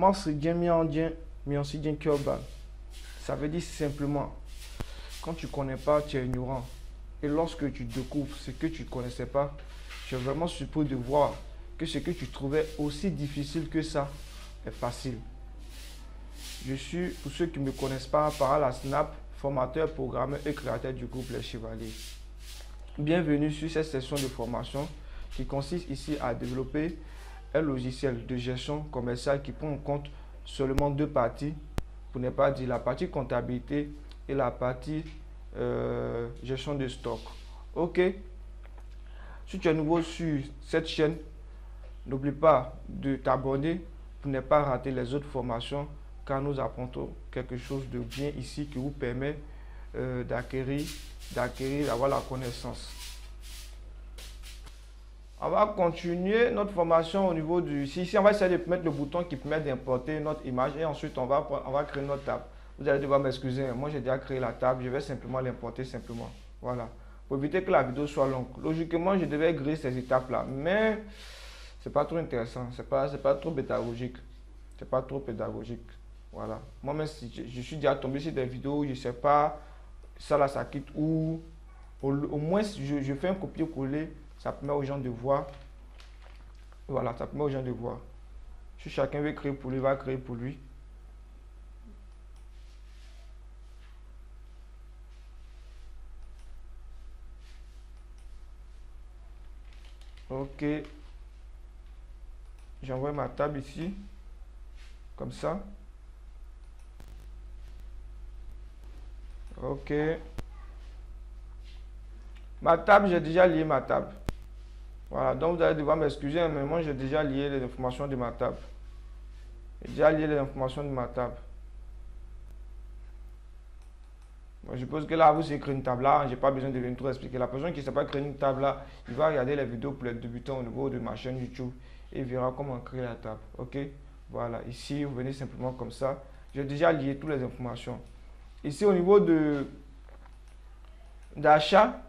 Marsidien, miandien, miansidien kyoban. Ça veut dire simplement, quand tu ne connais pas, tu es ignorant. Et lorsque tu découvres ce que tu ne connaissais pas, tu es vraiment surpris de voir que ce que tu trouvais aussi difficile que ça est facile. Je suis, pour ceux qui ne me connaissent pas, par la Snap, formateur, programmeur et créateur du groupe Les Chevaliers. Bienvenue sur cette session de formation qui consiste ici à développer un logiciel de gestion commerciale qui prend en compte seulement deux parties, pour ne pas dire la partie comptabilité et la partie gestion de stock. Ok. Si tu es nouveau sur cette chaîne, n'oublie pas de t'abonner pour ne pas rater les autres formations, car nous apprendrons quelque chose de bien ici qui vous permet d'acquérir, d'avoir la connaissance. On va continuer notre formation au niveau du... Ici, on va essayer de mettre le bouton qui permet d'importer notre image et ensuite on va créer notre table. Vous allez devoir m'excuser, moi j'ai déjà créé la table, je vais simplement l'importer simplement. Voilà. Pour éviter que la vidéo soit longue. Logiquement, je devais griller ces étapes-là, mais c'est pas trop intéressant, c'est pas trop pédagogique. C'est pas trop pédagogique. Voilà. Moi-même, si je suis déjà tombé sur des vidéos, je sais pas, ça là, ça quitte où. Au moins, je fais un copier-coller. Ça permet aux gens de voir. Voilà, ça permet aux gens de voir. Si chacun veut créer pour lui, il va créer pour lui. Ok. J'envoie ma table ici. Comme ça. Ok. Ma table, j'ai déjà lié ma table. Voilà, donc vous allez devoir m'excuser, mais moi j'ai déjà lié les informations de ma table. J'ai déjà lié les informations de ma table. Bon, je suppose que là, vous savez créer une table là, j'ai pas besoin de venir tout expliquer. La personne qui ne sait pas créer une table là, il va regarder les vidéos pour les débutants au niveau de ma chaîne YouTube et il verra comment créer la table. Ok, voilà, ici vous venez simplement comme ça. J'ai déjà lié toutes les informations. Ici au niveau d'achat,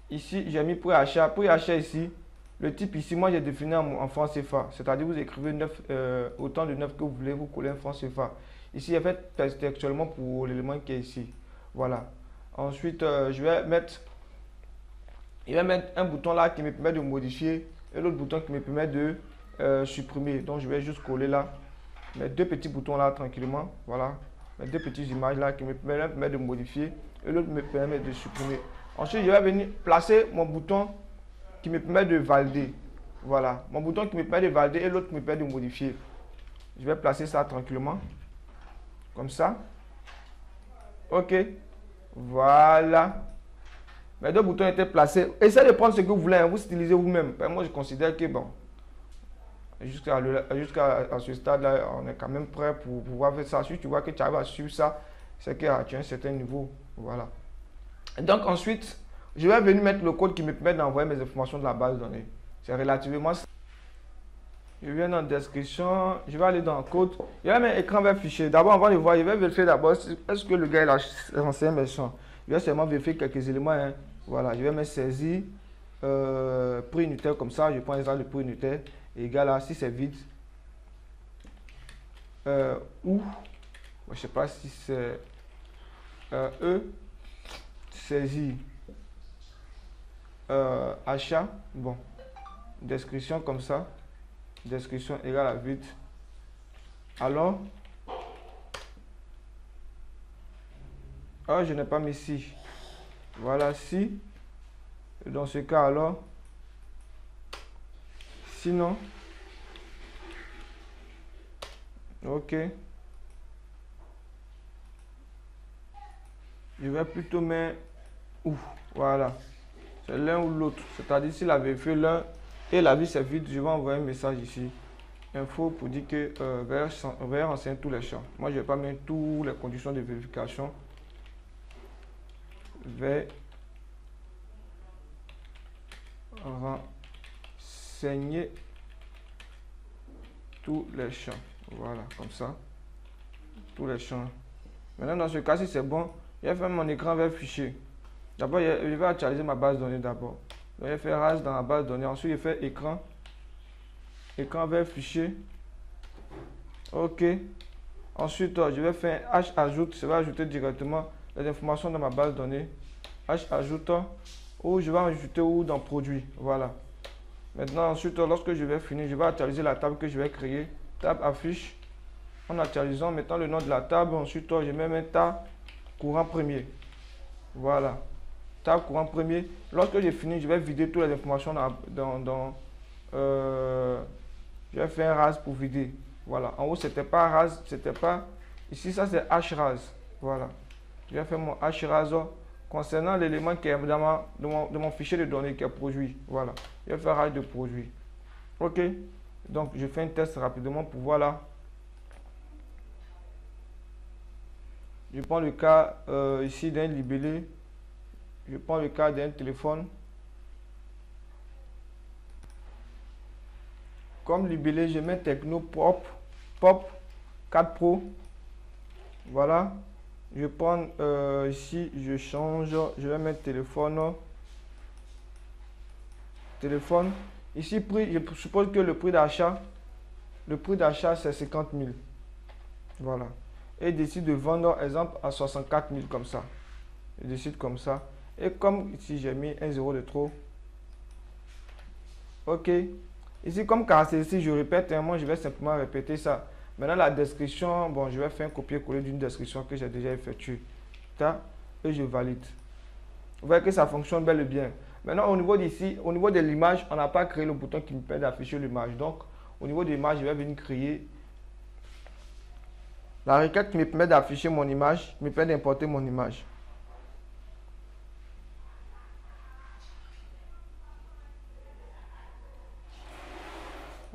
ici j'ai mis prix achat. Prix achat ici, le type ici, moi j'ai défini en francs CFA. C'est-à-dire vous écrivez 9, autant de 9 que vous voulez, vous collez un franc CFA. Ici, j'ai fait textuellement pour l'élément qui est ici. Voilà. Ensuite, je vais mettre un bouton là qui me permet de modifier et l'autre bouton qui me permet de supprimer. Donc, je vais juste coller là. Mes deux petits boutons là tranquillement. Voilà. Mes deux petites images là qui me permettent de modifier et l'autre me permet de supprimer. Ensuite, je vais venir placer mon bouton qui me permet de valider. Voilà. Mon bouton qui me permet de valider et l'autre qui me permet de modifier. Je vais placer ça tranquillement. Comme ça. Ok. Voilà. Mes deux boutons étaient placés. Essayez de prendre ce que vous voulez. Hein. Vous stylisez vous-même. Moi, je considère que bon. Jusqu'à ce stade-là, on est quand même prêt pour pouvoir faire ça. Si tu vois que tu arrives à suivre ça, c'est que tu as un certain niveau. Voilà. Et donc ensuite, je vais venir mettre le code qui me permet d'envoyer mes informations de la base de données. C'est relativement simple. Je viens dans la description, je vais aller dans le code. Il y a un écran vert fichier. D'abord, avant de voir, je vais vérifier d'abord est-ce que le gars il a renseigné mes champs. Je vais seulement vérifier quelques éléments. Hein. Voilà, je vais me saisir prix unitaire comme ça. Je prends l'exemple de prix unitaire. Égal à si c'est vide. Ou, je ne sais pas si c'est saisir achat. Bon, description comme ça. Description égale à vide. Alors, je n'ai pas mis si. Voilà, si. Dans ce cas, alors, sinon, ok. Je vais plutôt mettre ou. Voilà. C'est l'un ou l'autre. C'est-à-dire, s'il a vérifié l'un et la vie c'est vide, je vais envoyer un message ici. Info pour dire que veuillez renseigner tous les champs. Moi, je ne vais pas mettre toutes les conditions de vérification. Veuillez renseigner tous les champs. Voilà, comme ça. Tous les champs. Maintenant, dans ce cas, si c'est bon, je vais faire mon écran vert fichier. D'abord, je vais actualiser ma base de données d'abord. Je vais faire RAS dans la base de données. Ensuite, je fais écran vert fichier. OK. Ensuite, je vais faire H ajoute. Je vais ajouter directement les informations dans ma base de données. H ajoute. Ou je vais ajouter ou dans produit. Voilà. Maintenant, ensuite, lorsque je vais finir, je vais actualiser la table que je vais créer. Table affiche. En actualisant, mettant le nom de la table. Ensuite, je vais mettre tab courant premier. Voilà. Tab courant premier. Lorsque j'ai fini, je vais vider toutes les informations je vais faire un ras pour vider. Voilà. En haut, c'était pas ras, c'était pas. Ici, ça c'est hras. Voilà. Je vais faire mon hras concernant l'élément qui est dans mon fichier de données qui est produit. Voilà. Je vais faire ras de produit. OK. Donc, je fais un test rapidement pour voir là. Je prends le cas ici d'un libellé. Je prends le cas d'un téléphone. Comme libellé, je mets Techno Pop 4 Pro. Voilà. Je prends ici, je change. Je vais mettre téléphone. Téléphone. Ici, prix, je suppose que le prix d'achat c'est 50 000. Voilà. Et décide de vendre, exemple, à 64 000 comme ça. Je décide comme ça. Et comme ici, j'ai mis 1 0 de trop. OK. Ici, comme caractéristique, je répète, moi, je vais simplement répéter ça. Maintenant, la description, bon, je vais faire un copier-coller d'une description que j'ai déjà effectuée. Et je valide. Vous voyez que ça fonctionne bel et bien. Maintenant, au niveau d'ici, au niveau de l'image, on n'a pas créé le bouton qui me permet d'afficher l'image. Donc, au niveau de l'image, je vais venir créer la requête qui me permet d'afficher mon image, me permet d'importer mon image.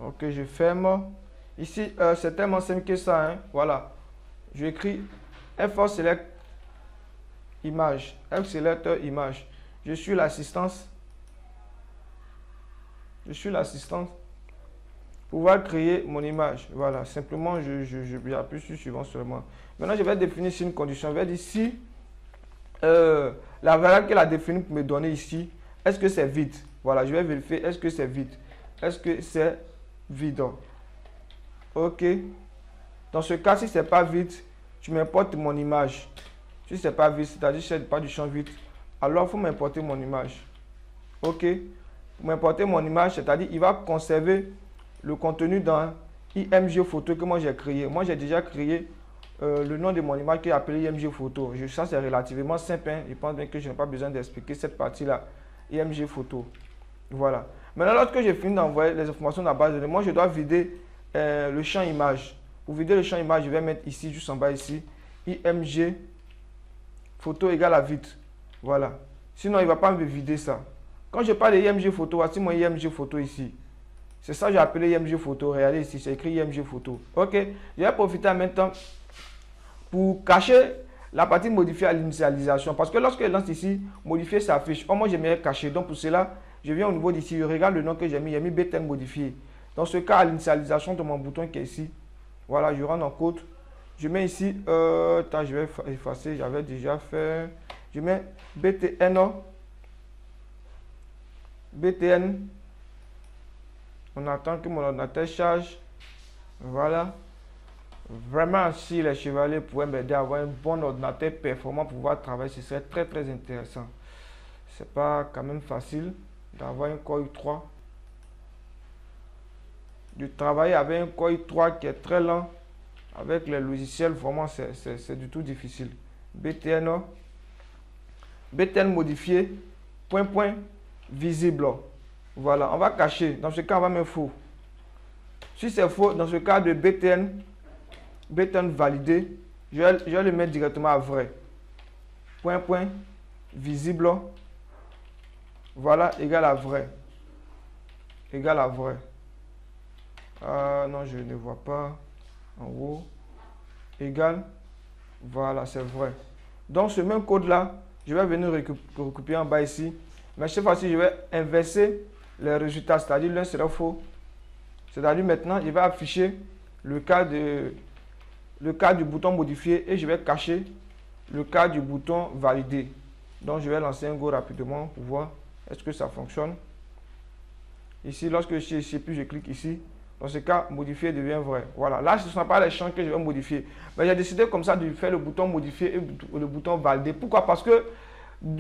Ok, je ferme. Ici, c'est tellement simple que ça. Hein. Voilà. Je écris F4 Select Image. F Select Image. Je suis l'assistance. Je suis l'assistance. Pouvoir créer mon image. Voilà. Simplement, j'appuie sur suivant seulement. Maintenant, je vais définir ici une condition. Je vais dire si la variable qu'elle a définie pour me donner ici, est-ce que c'est vide? Voilà. Je vais vérifier. Est-ce que c'est vide? Est-ce que c'est vide? OK. Dans ce cas, si ce n'est pas vide, tu m'importes mon image. Si ce n'est pas vide, c'est-à-dire que ce n'est pas du champ vide, alors il faut m'importer mon image. OK. Pour m'importer mon image, c'est-à-dire il va conserver le contenu dans IMG photo que moi j'ai créé. Moi, j'ai déjà créé le nom de mon image qui est appelé IMG photo. Ça, c'est relativement simple. Hein. Je pense bien que je n'ai pas besoin d'expliquer cette partie-là. IMG photo. Voilà. Maintenant, lorsque j'ai fini d'envoyer les informations dans la base de données, moi, je dois vider le champ image. Pour vider le champ image, je vais mettre ici, juste en bas ici, IMG photo égale à vide. Voilà. Sinon, il ne va pas me vider ça. Quand je parle de IMG photo, voici mon IMG photo ici. C'est ça que j'ai appelé IMG photo. Regardez ici, c'est écrit IMG photo. OK. Je vais profiter en même temps pour cacher la partie modifiée à l'initialisation. Parce que lorsque je lance ici, modifier s'affiche. Moi, j'aimerais cacher. Donc, pour cela, je viens au niveau d'ici, je regarde le nom que j'ai mis BTN modifié. Dans ce cas, à l'initialisation de mon bouton qui est ici, voilà, je rentre en code. Je mets ici, je vais effacer, j'avais déjà fait. Je mets BTN. BTN. On attend que mon ordinateur charge. Voilà. Vraiment, si les chevaliers pouvaient m'aider à avoir un bon ordinateur performant pour pouvoir travailler, ce serait très très intéressant. C'est pas quand même facile d'avoir un Core i3. De travailler avec un Core i3 qui est très lent. Avec les logiciels, vraiment, c'est du tout difficile. BTN. BTN modifié. Point visible. Voilà, on va cacher. Dans ce cas, on va mettre faux. Si c'est faux, dans ce cas de BTN validé, je vais le mettre directement à vrai. Point visible. Voilà, égal à vrai. Égal à vrai. Non, je ne vois pas. En haut. Égal. Voilà, c'est vrai. Donc, ce même code-là, je vais venir récupérer en bas ici. Mais cette fois-ci, je vais inverser les résultats. C'est-à-dire, l'un sera faux. C'est-à-dire, maintenant, je vais afficher le cas du bouton modifié et je vais cacher le cas du bouton validé. Donc, je vais lancer un go rapidement pour voir est-ce que ça fonctionne. Ici, lorsque je suis ici, puis je clique ici, Dans ce cas, modifier devient vrai. Voilà, là, ce ne sont pas les champs que je vais modifier. Mais j'ai décidé comme ça de faire le bouton modifier et le bouton valider. Pourquoi? Parce que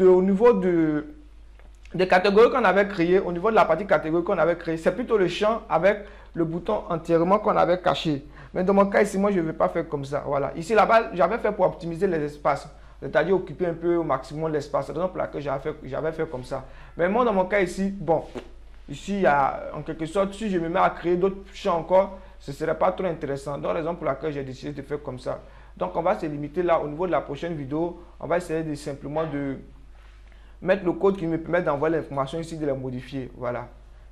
au niveau des catégories qu'on avait créées, au niveau de la partie catégorie qu'on avait créée, c'est plutôt le champ avec le bouton entièrement qu'on avait caché. Mais dans mon cas ici, moi, je ne vais pas faire comme ça. Voilà. Ici, là-bas, j'avais fait pour optimiser les espaces. C'est-à-dire occuper un peu au maximum l'espace. C'est la raison pour laquelle j'avais fait comme ça. Mais moi, dans mon cas ici, bon, ici, il y a, en quelque sorte, si je me mets à créer d'autres champs encore, ce ne serait pas trop intéressant. Donc, la raison pour laquelle j'ai décidé de faire comme ça. Donc, on va se limiter là. Au niveau de la prochaine vidéo, on va essayer de simplement de mettre le code qui me permet d'envoyer l'information ici, de la modifier. Voilà.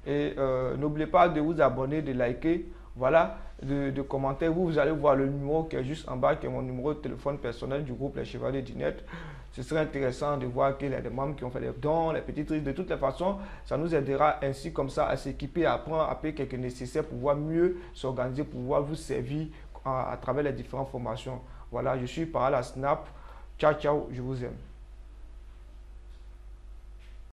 Et n'oubliez pas de vous abonner, de liker, voilà, de commenter. Vous allez voir le numéro qui est juste en bas, qui est mon numéro de téléphone personnel du groupe Les Chevaliers du Net. Ce serait intéressant de voir qu'il y a des membres qui ont fait des dons, les petites risques. De toutes les façons, ça nous aidera ainsi comme ça à s'équiper, à apprendre à payer quelques nécessaires pour pouvoir mieux s'organiser, pour pouvoir vous servir à travers les différentes formations. Voilà, je suis par la Snap. Ciao, ciao, je vous aime.